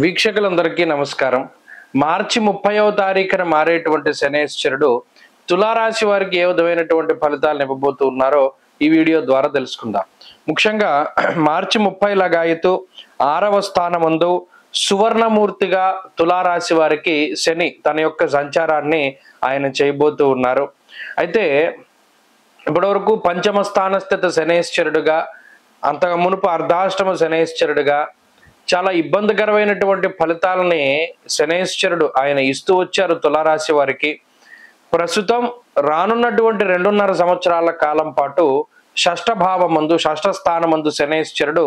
వీక్షకులందరికీ నమస్కారం. మార్చి 30వ తారీఖున మారేటువంటి శనేశ్వరుడు తులారాశి వారికి ఏ విధమైనటువంటి ఫలితాలను ఇవ్వబోతూ ఉన్నారో ఈ వీడియో ద్వారా తెలుసుకుందాం. ముఖ్యంగా మార్చి 30 లగాయతు 6వ స్థానమందు సువర్ణమూర్తిగా తులారాశి వారికి శని తన యొక్క సంచారాన్ని ఆయన చేయబోతూ ఉన్నారు. అయితే ఇప్పటివరకు పంచమ స్థానస్థిత శనేశ్వరుడుగా, అంతకు మునుపు అర్ధాష్టమ శనేశ్వరుడుగా చాలా ఇబ్బందికరమైనటువంటి ఫలితాలని శనేశ్వరుడు ఆయన ఇస్తూ వచ్చారు తులారాశి వారికి. ప్రస్తుతం రానున్నటువంటి 2.5 సంవత్సరాల కాలం పాటు షష్ఠ స్థానమందు శనేశ్వరుడు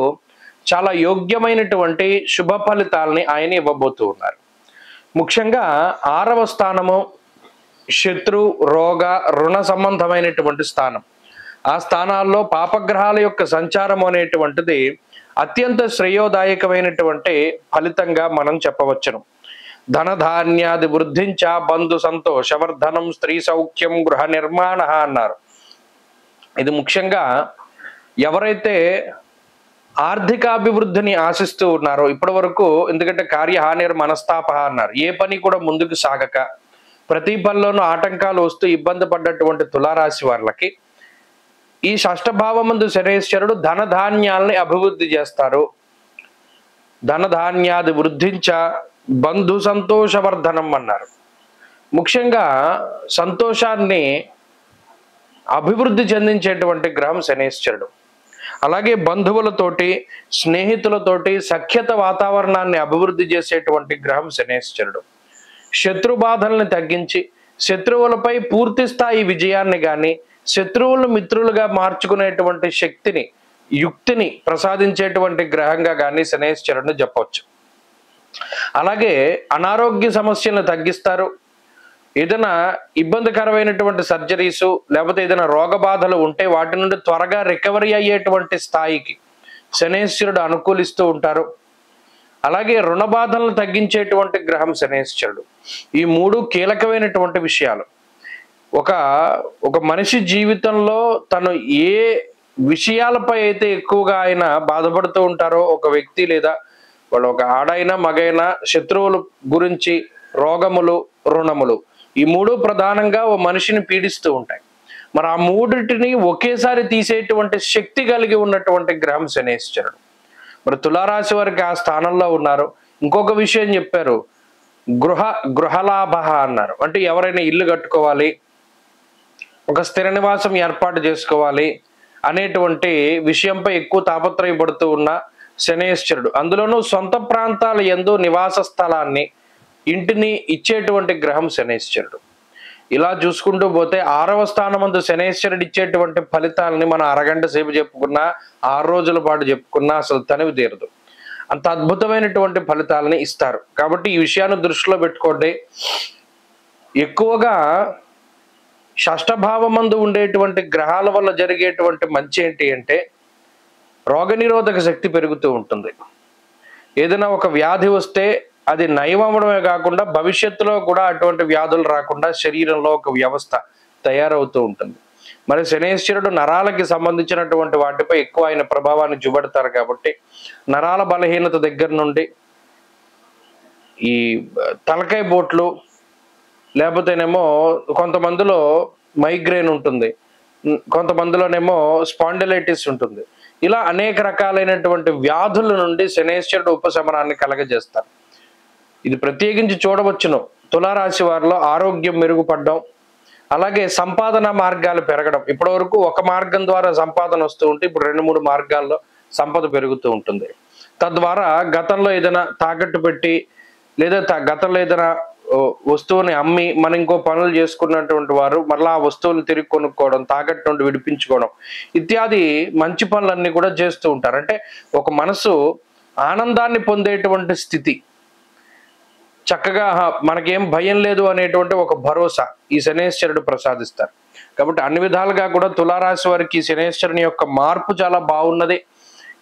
చాలా యోగ్యమైనటువంటి శుభ ఫలితాలని ఆయన ఇవ్వబోతూ ఉన్నారు. ముఖ్యంగా 6వ స్థానము శత్రు, రోగ, రుణ సంబంధమైనటువంటి స్థానం. ఆ స్థానాల్లో పాపగ్రహాల యొక్క సంచారం అనేటువంటిది అత్యంత శ్రేయోదాయకమైనటువంటి ఫలితంగా మనం చెప్పవచ్చును. ధనధాన్యాది వృద్ధించ బంధు సంతోషవర్ధనం స్త్రీ సౌఖ్యం గృహ నిర్మాణ అన్నారు. ఇది ముఖ్యంగా ఎవరైతే ఆర్థికాభివృద్ధిని ఆశిస్తూ ఉన్నారో ఇప్పటి వరకు, ఎందుకంటే కార్యహానిర్ మనస్తాప అన్నారు, ఏ పని కూడా ముందుకు సాగక ప్రతి పనిలోనూ ఆటంకాలు వస్తూ ఇబ్బంది పడ్డటువంటి తులారాశి వాళ్ళకి ఈ షష్ఠభావమందు శనేశ్వరుడు ధనధాన్యాలని అభివృద్ధి చేస్తారు. ధనధాన్యాది వృద్ధించ బంధు సంతోషవర్ధనం అన్నారు. ముఖ్యంగా సంతోషాన్ని అభివృద్ధి చెందించేటువంటి గ్రహం శనేశ్వరుడు. అలాగే బంధువులతోటి, స్నేహితులతోటి సఖ్యత వాతావరణాన్ని అభివృద్ధి చేసేటువంటి గ్రహం శనేశ్వరుడు. శత్రు బాధల్ని తగ్గించి శత్రువులపై పూర్తి స్థాయి విజయాన్ని కానీ, శత్రువులను మిత్రులుగా మార్చుకునేటువంటి శక్తిని, యుక్తిని ప్రసాదించేటువంటి గ్రహంగా కానీ శనేశ్వరుడిని చెప్పవచ్చు. అలాగే అనారోగ్య సమస్యలను తగ్గిస్తారు. ఏదైనా ఇబ్బందికరమైనటువంటి సర్జరీసు లేకపోతే ఏదైనా రోగ బాధలు ఉంటే వాటి నుండి త్వరగా రికవరీ అయ్యేటువంటి స్థాయికి శనేశ్వరుడు అనుకూలిస్తూ ఉంటారు. అలాగే రుణ బాధలను తగ్గించేటువంటి గ్రహం శనేశ్వరుడు. ఈ 3 కీలకమైనటువంటి విషయాలు. ఒక మనిషి జీవితంలో తను ఏ విషయాలపై అయితే ఎక్కువగా ఆయన బాధపడుతూ ఉంటారో, ఒక వ్యక్తి లేదా వాళ్ళు ఒక ఆడైనా మగైనా, శత్రువుల గురించి, రోగములు, రుణములు, ఈ 3 ప్రధానంగా ఓ మనిషిని పీడిస్తూ ఉంటాయి. మరి ఆ 3టిని ఒకేసారి తీసేటువంటి శక్తి కలిగి ఉన్నటువంటి గ్రహం శనేశ్వరుడు. మరి తులారాశి వారికి ఆ స్థానంలో ఉన్నారు. ఇంకొక విషయం చెప్పారు, గృహలాభ అన్నారు. అంటే ఎవరైనా ఇల్లు కట్టుకోవాలి, ఒక స్థిర నివాసం ఏర్పాటు చేసుకోవాలి అనేటువంటి విషయంపై ఎక్కువ తాపత్రయపడుతూ ఉన్న శనేశ్వరుడు, అందులోనూ సొంత ప్రాంతాల యందు నివాస స్థలాన్ని, ఇంటిని ఇచ్చేటువంటి గ్రహం శనేశ్వరుడు. ఇలా చూసుకుంటూ పోతే 6వ స్థానమందు శనేశ్వరుడు ఇచ్చేటువంటి ఫలితాలని మనం అరగంట సేపు చెప్పుకున్నా, 6 రోజుల పాటు చెప్పుకున్నా అసలు తనివి తీరదు. అంత అద్భుతమైనటువంటి ఫలితాలని ఇస్తారు. కాబట్టి ఈ విషయాన్ని దృష్టిలో పెట్టుకోండి. ఎక్కువగా షష్ఠభావమందు ఉండేటువంటి గ్రహాల వల్ల జరిగేటువంటి మంచి ఏంటి అంటే రోగనిరోధక శక్తి పెరుగుతూ ఉంటుంది. ఏదైనా ఒక వ్యాధి వస్తే అది నయం అవ్వడమే కాకుండా భవిష్యత్తులో కూడా అటువంటి వ్యాధులు రాకుండా శరీరంలో ఒక వ్యవస్థ తయారవుతూ ఉంటుంది. మరి శనేశ్వరుడు నరాలకి సంబంధించినటువంటి వాటిపై ఎక్కువ ఆయన ప్రభావాన్ని చూపెడతారు. కాబట్టి నరాల బలహీనత దగ్గర నుండి ఈ తలకాయ బోట్లు, లేకపోతేనేమో కొంతమందిలో మైగ్రేన్ ఉంటుంది, కొంతమందిలోనేమో స్పాండిలైటిస్ ఉంటుంది. ఇలా అనేక రకాలైనటువంటి వ్యాధుల నుండి శనేశ్వరుడు ఉపశమనాన్ని కలగజేస్తారు. ఇది ప్రత్యేకించి చూడవచ్చును. తులారాశి వారిలో ఆరోగ్యం మెరుగుపడడం, అలాగే సంపాదన మార్గాలు పెరగడం. ఇప్పటి వరకు ఒక మార్గం ద్వారా సంపాదన వస్తూ ఉంటే ఇప్పుడు 2-3 మార్గాల్లో సంపద పెరుగుతూ ఉంటుంది. తద్వారా గతంలో ఏదైనా తాకట్టు పెట్టి లేదా గతంలో ఏదైనా వస్తువుని అమ్మి మనం ఇంకో పనులు చేసుకున్నటువంటి వారు మరలా ఆ వస్తువులు తిరిగి కొనుక్కోవడం, తాకట్టు నుండి విడిపించుకోవడం ఇత్యాది మంచి పనులన్నీ కూడా చేస్తూ ఉంటారు. అంటే ఒక మనసు ఆనందాన్ని పొందేటువంటి స్థితి, చక్కగా మనకేం భయం లేదు అనేటువంటి ఒక భరోసా ఈ శనేశ్వరుడు ప్రసాదిస్తారు. కాబట్టి అన్ని విధాలుగా కూడా తులారాశి వారికి శనేశ్వరుని యొక్క మార్పు చాలా బాగున్నది.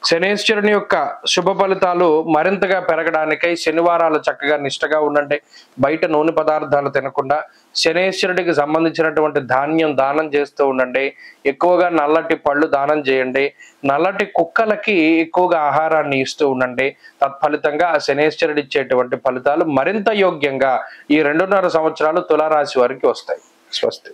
శనేశ్వరుని యొక్క శుభ ఫలితాలు మరింతగా పెరగడానికై శనివారాలు చక్కగా నిష్టగా ఉండండి. బయట నూనె పదార్థాలు తినకుండా శనేశ్వరుడికి సంబంధించినటువంటి ధాన్యం దానం చేస్తూ ఉండండి. ఎక్కువగా నల్లటి పళ్ళు దానం చేయండి. నల్లటి కుక్కలకి ఎక్కువగా ఆహారాన్ని ఇస్తూ ఉండండి. తత్ఫలితంగా ఆ శనేశ్వరుడు ఇచ్చేటువంటి ఫలితాలు మరింత యోగ్యంగా ఈ 2.5 సంవత్సరాలు తులారాశి వారికి వస్తాయి. స్వస్తి.